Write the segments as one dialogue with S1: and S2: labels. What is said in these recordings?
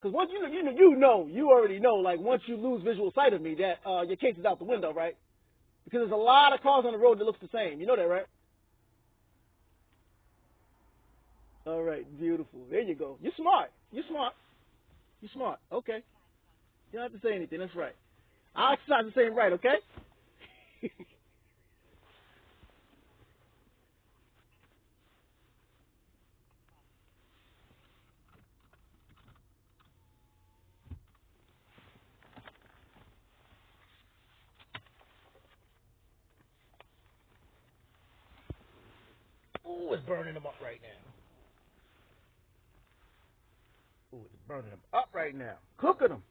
S1: Because once you already know, like once you lose visual sight of me, that your case is out the window, right? Because there's a lot of cars on the road that looks the same. You know that, right? All right, beautiful. There you go. You're smart. You're smart. You're smart. Okay. You don't have to say anything. That's right. I'll exercise the same right, okay? Ooh, it's burning them up right now. Ooh, it's burning them up right now. Cooking them.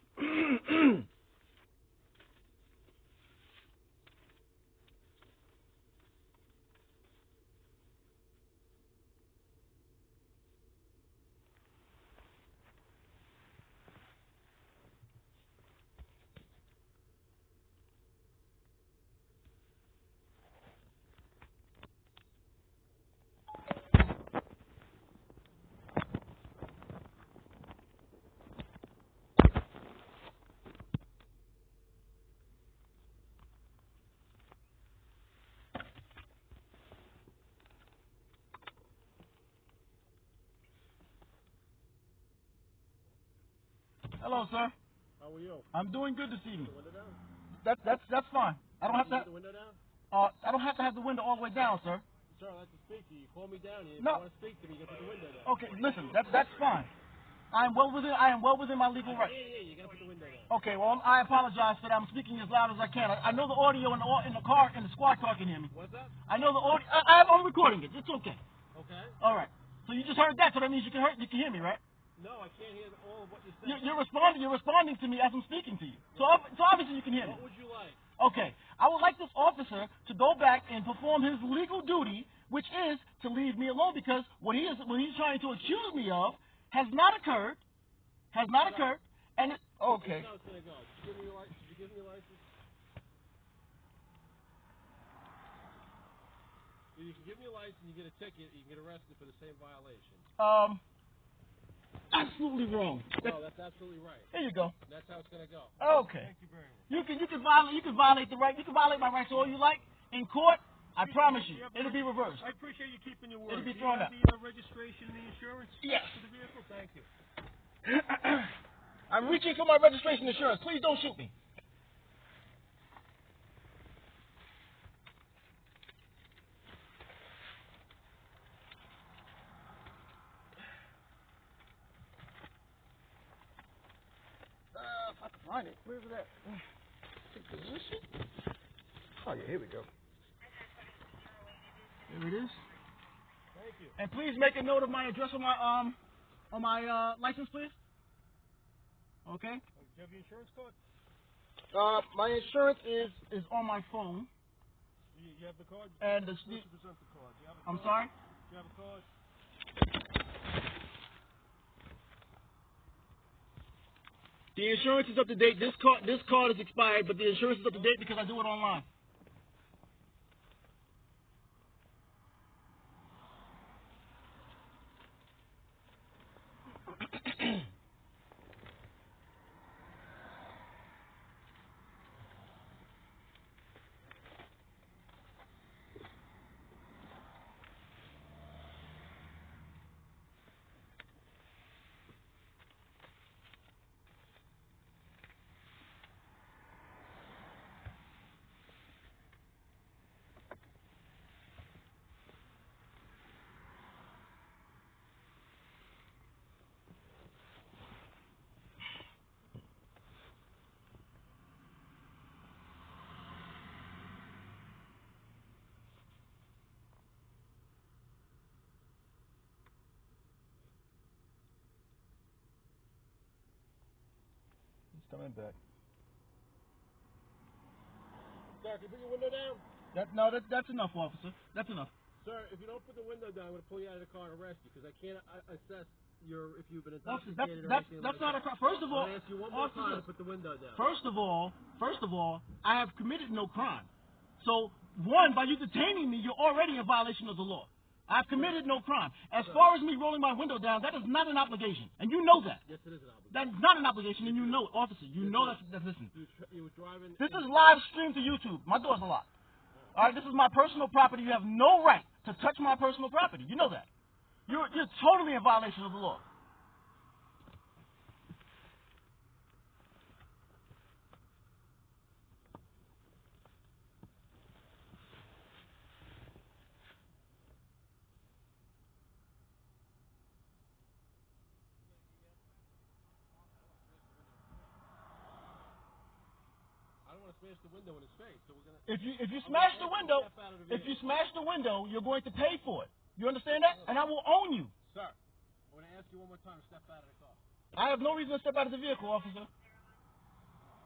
S1: Hello, sir.
S2: How are you?
S1: I'm doing good this evening.
S2: Put the window down?
S1: That's fine. I don't have
S2: Can you
S1: to.
S2: put the window down?
S1: I don't have to have the window all the way down, sir.
S2: Sir, I'd like to speak to you. You call me down here. If
S1: No.
S2: you want to speak to me, you gotta put the window down.
S1: Okay, listen. That's fine. I am well within my legal right.
S2: Yeah, you gotta put the window down.
S1: Okay, well I apologize for that. I'm speaking as loud as I can. I know the audio in the car in the squad car can hear me.
S2: What's that?
S1: I know the audio. I'm recording it. It's okay.
S2: Okay.
S1: All right. So you just heard that, so that means you can hear me, right?
S2: No, I can't hear all of what you're saying.
S1: You're responding to me as I'm speaking to you. So obviously you can hear me.
S2: What would you like?
S1: Okay. I would like this officer to go back and perform his legal duty, which is to leave me alone, because what he's trying to accuse me of has not occurred. Has not occurred. And okay.
S2: This is how it's gonna go. Did you give me your license? Did you give me your license? You can give me a license, you get a ticket, you can get arrested for the same violation.
S1: Absolutely wrong.
S2: No, that's absolutely right.
S1: There you go.
S2: That's how it's gonna go.
S1: Okay.
S2: Thank you very much.
S1: You can violate the right. You can violate my rights all you like in court. I promise you, it'll be reversed.
S2: I appreciate you keeping your word.
S1: It'll be
S2: Do you
S1: thrown
S2: have
S1: out.
S2: the registration and the insurance
S1: Yes.
S2: for the vehicle? Thank you.
S1: I'm reaching for my registration insurance. Please don't shoot me. If I can find it. Where's it at? Take position. Oh yeah, here we go. Here it is.
S2: Thank you.
S1: And please make a note of my address on my license, please. Okay.
S2: Do you have your insurance card?
S1: My insurance is on my phone.
S2: You have the card?
S1: And the
S2: Present the card. Do you have a
S1: I'm
S2: card?
S1: sorry.
S2: Do you have a card?
S1: The insurance is up to date. This card is expired, but the insurance is up to date because I do it online. It's coming back.
S2: Sir, can you put your window down?
S1: That's enough, officer. That's enough.
S2: Sir, if you don't put the window down, I'm going to pull you out of the car and arrest you because I can't assess if you've been
S1: Officer,
S2: intoxicated or anything
S1: that's
S2: like
S1: not a
S2: that.
S1: crime. First of all,
S2: I'll ask you one more time to put the window down.
S1: First of all, I have committed no crime. So, one, by you detaining me, you're already in violation of the law. I've committed no crime. As far as me rolling my window down, that is not an obligation, and you know that.
S2: Yes, it is an obligation.
S1: That is not an obligation, and you know it, officer. You know that's listen.
S2: You were driving.
S1: This is live streamed to YouTube. My door's unlocked. All right, this is my personal property. You have no right to touch my personal property. You know that. You're totally in violation of the law.
S2: Smash the window in his face. So we're gonna.
S1: If you smash the window, you're going to pay for it. You understand that? And I will own you.
S2: Sir, I'm going to ask you one more time to step out of the car.
S1: I have no reason to step out of the vehicle, officer.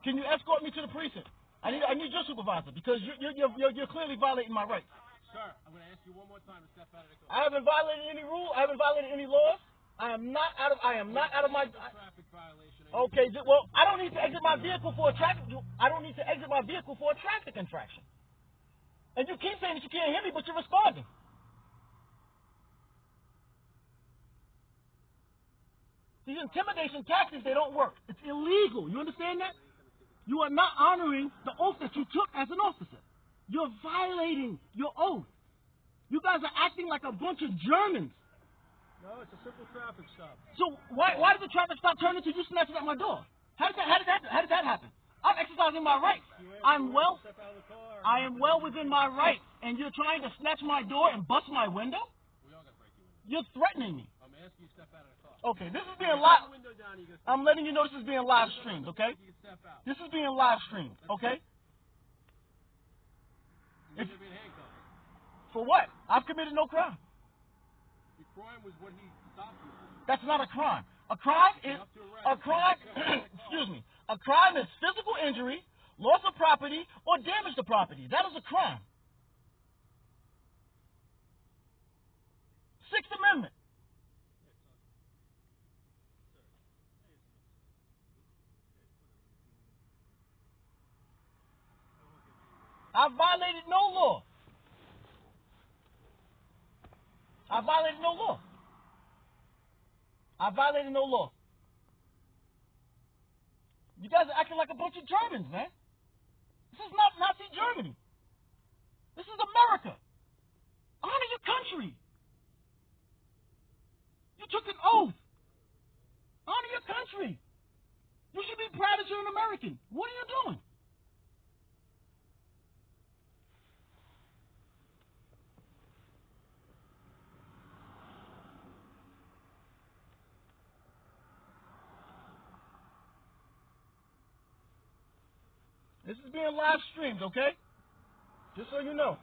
S1: Can you escort me to the precinct? I need your supervisor because you're clearly violating my rights.
S2: Sir, I'm going to ask you one more time to step out of the car.
S1: I haven't violated any rule. I haven't violated any laws. I am not out of my.
S2: Traffic violation.
S1: Okay, well, I don't need to exit my vehicle for a traffic. I don't need to exit my vehicle for a traffic infraction. And you keep saying that you can't hear me, but you're responding. These intimidation tactics, they don't work. It's illegal. You understand that? You are not honoring the oath that you took as an officer. You're violating your oath. You guys are acting like a bunch of Germans.
S2: No, it's a simple traffic stop.
S1: So why did the traffic stop turn into you snatching at my door? How did that happen? I'm exercising my rights. I am well within my rights, and you're trying to snatch my door and bust my window?
S2: We all got to break your window.
S1: You're threatening me.
S2: I'm asking you to step out of the car.
S1: Okay, this is being live. I'm letting you know this is being live streamed. Okay, this is being live streamed. Okay. For what? I've committed no crime.
S2: The crime was what he stopped you for.
S1: That's not a crime. A crime is excuse me. A crime is physical injury, loss of property, or damage to property. That is a crime. Sixth Amendment. I violated no law. I violated no law. I violated no law. You guys are acting like a bunch of Germans, man. This is not Nazi Germany. This is America. Honor your country. You took an oath. Honor your country. You should be proud that you're an American. What are you doing? This is being live streamed, okay? Just so you know.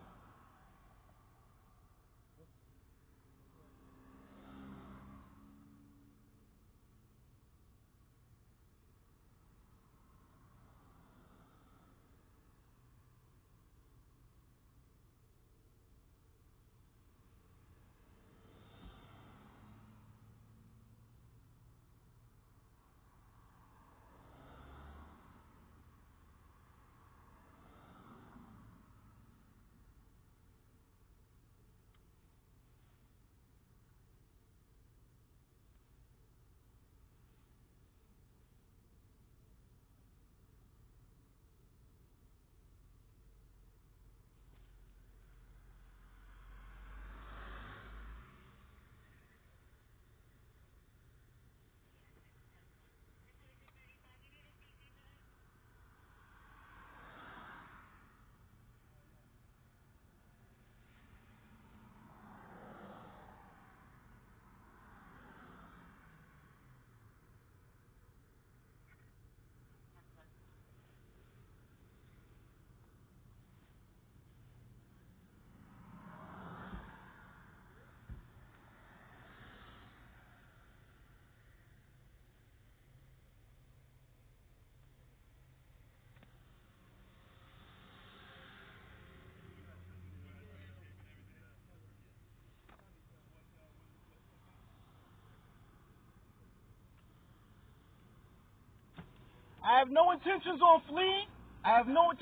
S1: I have no intentions on fleeing. I have no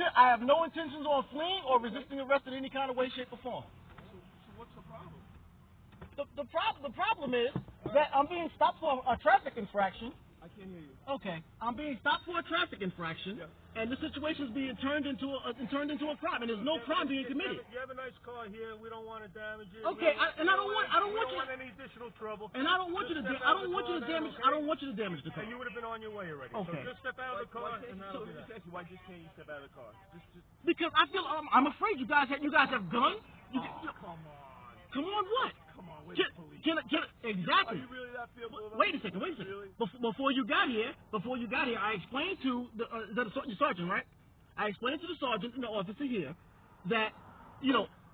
S1: intentions on fleeing or resisting arrest in any kind of way, shape, or form.
S2: So what's the problem?
S1: The problem is that I'm being stopped for a traffic infraction.
S2: I can't hear you.
S1: Okay, I'm being stopped for a traffic infraction, and the situation is being turned into a crime, and there's no crime being committed.
S2: You have a nice car here. We don't want to damage it.
S1: Okay, I don't want
S2: any additional trouble.
S1: And I don't want you to damage the car.
S2: And you would have been on your way already.
S1: Okay.
S2: So just step out of the car and that'll do that. Why just can't you step out of the car?
S1: Because I feel I'm afraid you guys have guns.
S2: Come on.
S1: Come on, what?
S2: Come on, where's the police?
S1: Exactly.
S2: Are you really that fearful of us?
S1: Wait a second.
S2: Really?
S1: Before you got here, I explained to the sergeant, right? I explained to the sergeant and the officer here that,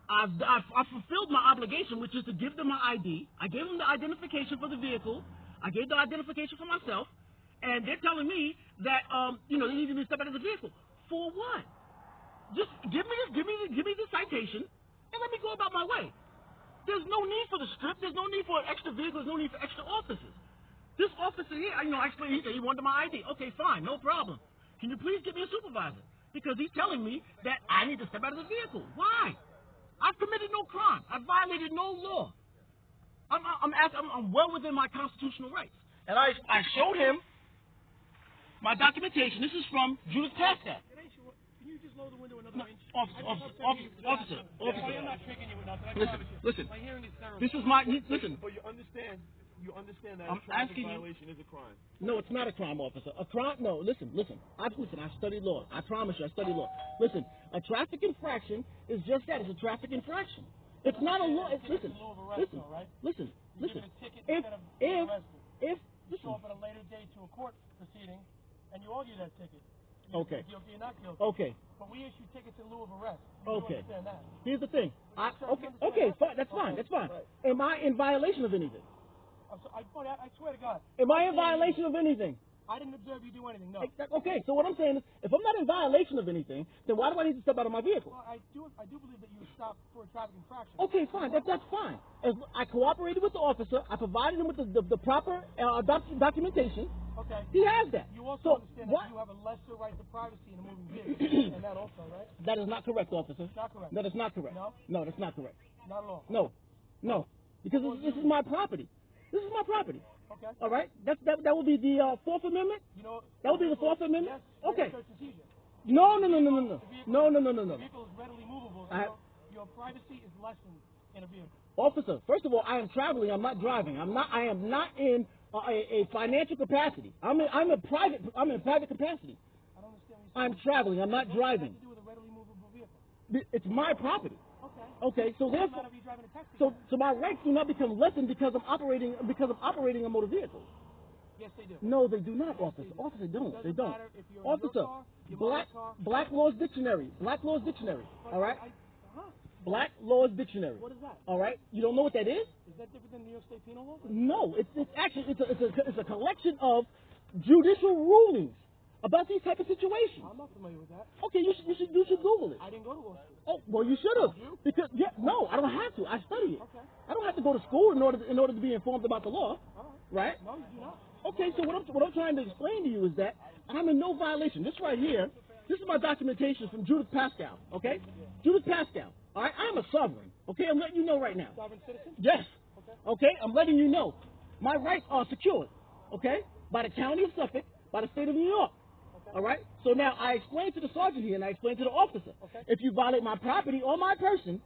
S1: I fulfilled my obligation, which is to give them my ID. I gave them the identification for the vehicle. I gave the identification for myself, and they're telling me that, they need me to step out of the vehicle. For what? Just give me the citation, and let me go about my way. There's no need for the strip. There's no need for an extra vehicle. There's no need for extra officers. This officer here, I explained, he said he wanted my ID. Okay, fine, no problem. Can you please get me a supervisor? Because he's telling me that I need to step out of the vehicle. Why? I've committed no crime. I've violated no law. I'm well within my constitutional rights. And I showed him my documentation. This is from Judith Pascal.
S2: Can you just lower the window another inch?
S1: Officer.
S2: I'm not tricking you with nothing.
S1: Listen.
S2: My hearing is terrible.
S1: Listen.
S2: But you understand that
S1: I'm
S2: a traffic
S1: asking you.
S2: violation is a crime.
S1: No, it's not a crime, officer. A crime? No, listen. I studied law. I promise you, I studied law. Listen, a traffic infraction is just that. It's a traffic infraction. It's not a law. Listen. If
S3: show up at a later date to a court proceeding, and you argue that ticket.
S1: Okay.
S3: Guilty or not guilty.
S1: Okay.
S3: But we issue tickets in lieu of arrest.
S1: Okay.
S3: Understand that.
S1: Here's the thing. Okay, fine. That's fine. Am I in violation of anything?
S3: I swear to God.
S1: Am I in violation of anything?
S3: I didn't observe you do anything, no.
S1: Okay, so what I'm saying is, if I'm not in violation of anything, then why do I need to step out of my vehicle?
S3: Well, I do believe that you were stopped for a traffic infraction.
S1: Okay, fine. That's fine. I cooperated with the officer. I provided him with the proper documentation.
S3: Okay.
S1: He has that.
S3: You also understand that you have a lesser right to privacy in a moving vehicle, and that also, right?
S1: That is not correct, officer.
S3: Not correct.
S1: That is not correct.
S3: No?
S1: No, that's not correct.
S3: Not at all.
S1: No. Because this is my property. This is my property.
S3: Okay.
S1: All right? That will be the Fourth Amendment? That will be the Fourth Amendment?
S3: Yes.
S1: Okay.
S3: Search and seizure.
S1: No.
S3: The vehicle is readily movable, so your privacy is lessened in a vehicle.
S1: Officer, first of all, I am traveling. I'm not driving. I am not in a financial capacity. I'm in private capacity.
S3: I don't understand what you're saying.
S1: I'm traveling. I'm not driving.
S3: What does that have to do with a readily movable vehicle?
S1: It's my property.
S3: Okay.
S1: So therefore, so my rights do not become lessened because I'm operating a motor vehicle.
S3: Yes, they do.
S1: No, they do not, officer. Officer, they don't. Officer, Black Laws Dictionary. Black Laws Dictionary. All right. Black Laws Dictionary.
S3: What is that?
S1: All right. You don't know what that is?
S3: Is that different than New York State penal law?
S1: No, it's actually it's a collection of judicial rulings about these type of situations.
S3: I'm not familiar with that.
S1: Okay, you should Google it.
S3: I didn't go to law school.
S1: Oh, well, you should have. Because no, I don't have to. I study it.
S3: Okay.
S1: I don't have to go to school in order to be informed about the law.
S3: All
S1: right?
S3: No, you do not.
S1: Okay, so what I'm trying to explain to you is that I'm in no violation. This right here, this is my documentation from Judith Pascal. Okay, Judith Pascal. All right, I'm a sovereign. Okay, I'm letting you know right now.
S3: Sovereign citizen?
S1: Yes. Okay, I'm letting you know. My rights are secured. Okay, by the county of Suffolk, by the state of New York. All right. So now I explained to the sergeant here, and I explained to the officer. If you violate my property or my person,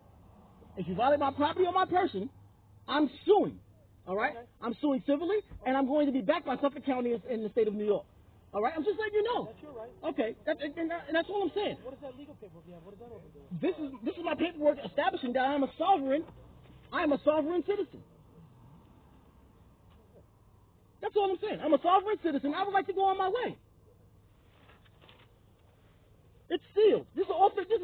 S1: I'm suing. All right. I'm suing civilly, and I'm going to be backed by Suffolk County in the state of New York. All right. I'm just letting you know.
S3: That's your right.
S1: Okay. And that's all I'm saying.
S3: What is that legal paperwork you have? What does that over do?
S1: This is my paperwork establishing that I am a sovereign citizen. That's all I'm saying. I'm a sovereign citizen. I would like to go on my way. It's sealed. These are authentic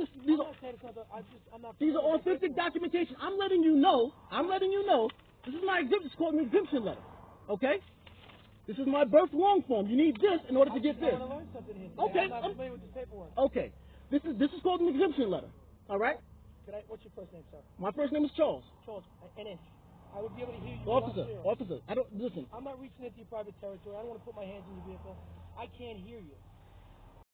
S1: documentation. I'm letting you know. This is my exemption. It's called an exemption letter. Okay? This is my birth long form. You need this in order to get this. Okay.
S3: I'm not familiar with this paperwork.
S1: Okay. This is called an exemption letter. All right?
S3: What's your first name, sir?
S1: My first name is Charles.
S3: Charles, an inch. I would be able to hear you.
S1: Officer, I don't listen.
S3: I'm not reaching into your private territory. I don't want to put my hands in your vehicle. I can't hear you.